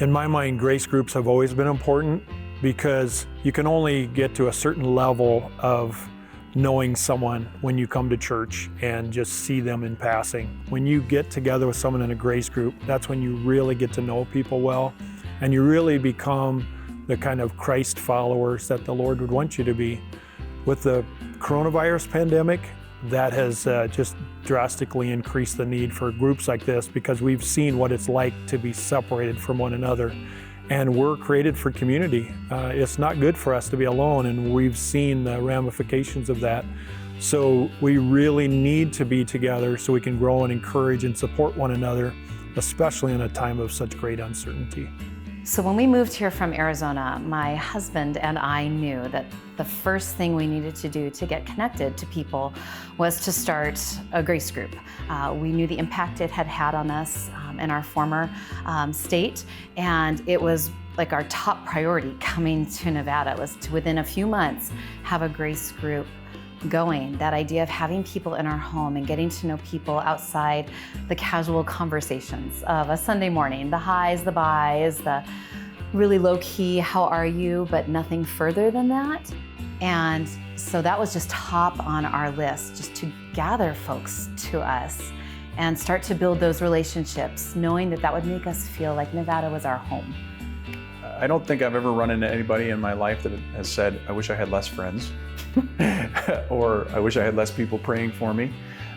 In my mind, grace groups have always been important because you can only get to a certain level of knowing someone when you come to church and just see them in passing. When you get together with someone in a grace group, that's when you really get to know people well, and you really become the kind of Christ followers that the Lord would want you to be. With the coronavirus pandemic, that has just drastically increased the need for groups like this, because we've seen what it's like to be separated from one another. And we're created for community. It's not good for us to be alone, and we've seen the ramifications of that. So we really need to be together so we can grow and encourage and support one another, especially in a time of such great uncertainty. So when we moved here from Arizona, my husband and I knew that the first thing we needed to do to get connected to people was to start a grace group. We knew the impact it had had on us in our former state, and it was like our top priority coming to Nevada was to, within a few months, have a grace group going. That idea of having people in our home and getting to know people outside the casual conversations of a Sunday morning, the highs, the byes, the really low key, how are you, but nothing further than that. And so that was just top on our list, just to gather folks to us and start to build those relationships, knowing that that would make us feel like Nevada was our home. I don't think I've ever run into anybody in my life that has said, I wish I had less friends, or I wish I had less people praying for me,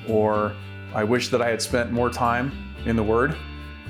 or I wish that I had spent more time in the Word.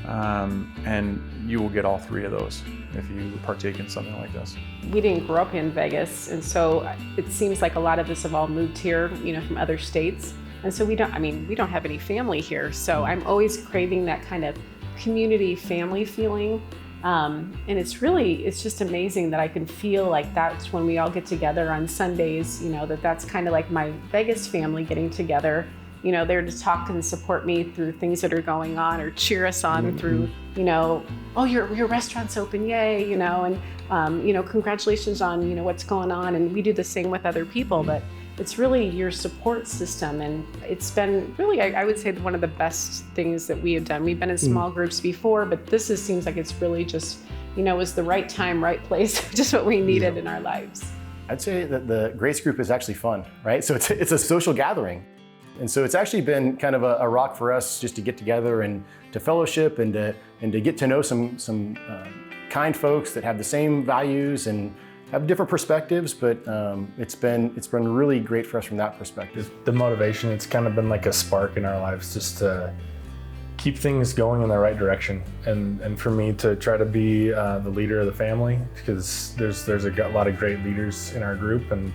And you will get all three of those if you partake in something like this. We didn't grow up in Vegas, and so it seems like a lot of us have all moved here, from other states. And so we don't have any family here. So I'm always craving that kind of community family feeling. And it's just amazing that I can feel like that's when we all get together on Sundays, that's kind of like my Vegas family getting together. They're to talk and support me through things that are going on, or cheer us on through, oh, your restaurant's open, yay, and, congratulations on, what's going on. And we do the same with other people, but it's really your support system. And it's been really, I would say, one of the best things that we have done. We've been in small groups before, but this seems like it's really just, was the right time, right place, just what we needed in our lives. I'd say that the grace group is actually fun, right? So it's a social gathering. And so it's actually been kind of a rock for us just to get together and to fellowship and to get to know some kind folks that have the same values and have different perspectives, but it's been really great for us from that perspective. The motivation, it's kind of been like a spark in our lives just to keep things going in the right direction, and for me to try to be the leader of the family, because there's a lot of great leaders in our group, and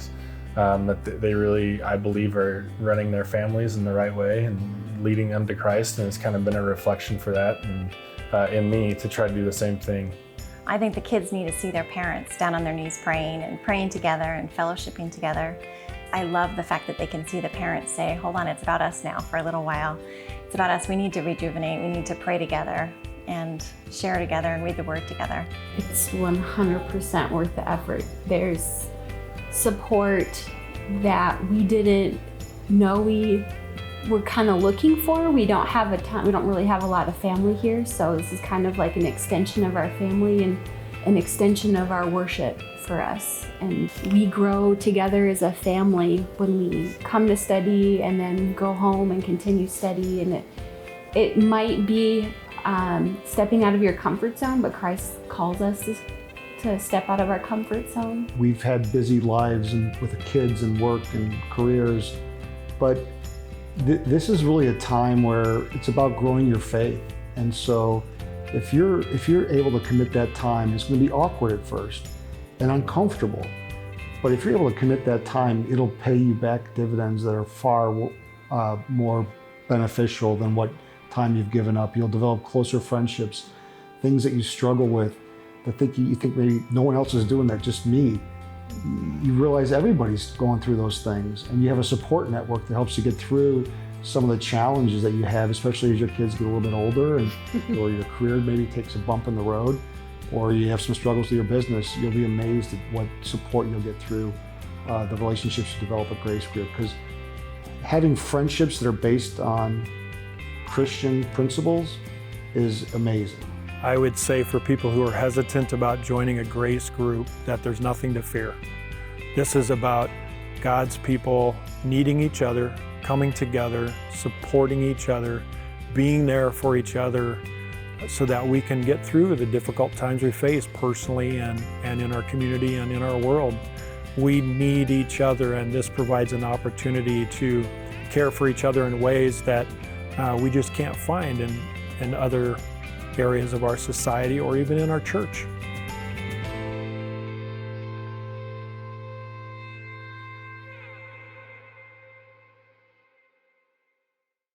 that they really, I believe, are running their families in the right way and leading them to Christ, and it's kind of been a reflection for that, and in me to try to do the same thing. I think the kids need to see their parents down on their knees praying together and fellowshipping together. I love the fact that they can see the parents say, hold on, it's about us now for a little while. It's about us, we need to rejuvenate, we need to pray together and share together and read the Word together. It's 100% worth the effort. There's support that we didn't know we were kind of looking for. We don't have a ton, we don't really have a lot of family here, so this is kind of like an extension of our family and an extension of our worship for us. And we grow together as a family when we come to study and then go home and continue study. And it might be stepping out of your comfort zone, but Christ calls us to step out of our comfort zone. We've had busy lives and with the kids and work and careers, but this is really a time where it's about growing your faith. And so if you're able to commit that time, it's going to be awkward at first and uncomfortable. But if you're able to commit that time, it'll pay you back dividends that are far more beneficial than what time you've given up. You'll develop closer friendships, things that you struggle with, that you think maybe no one else is doing that, just me. You realize everybody's going through those things, and you have a support network that helps you get through some of the challenges that you have, especially as your kids get a little bit older and or your career maybe takes a bump in the road, or you have some struggles with your business. You'll be amazed at what support you'll get through the relationships you develop at Grace Group, because having friendships that are based on Christian principles is amazing. I would say for people who are hesitant about joining a grace group that there's nothing to fear. This is about God's people needing each other, coming together, supporting each other, being there for each other so that we can get through the difficult times we face personally and in our community and in our world. We need each other, and this provides an opportunity to care for each other in ways that we just can't find in other areas of our society or even in our church.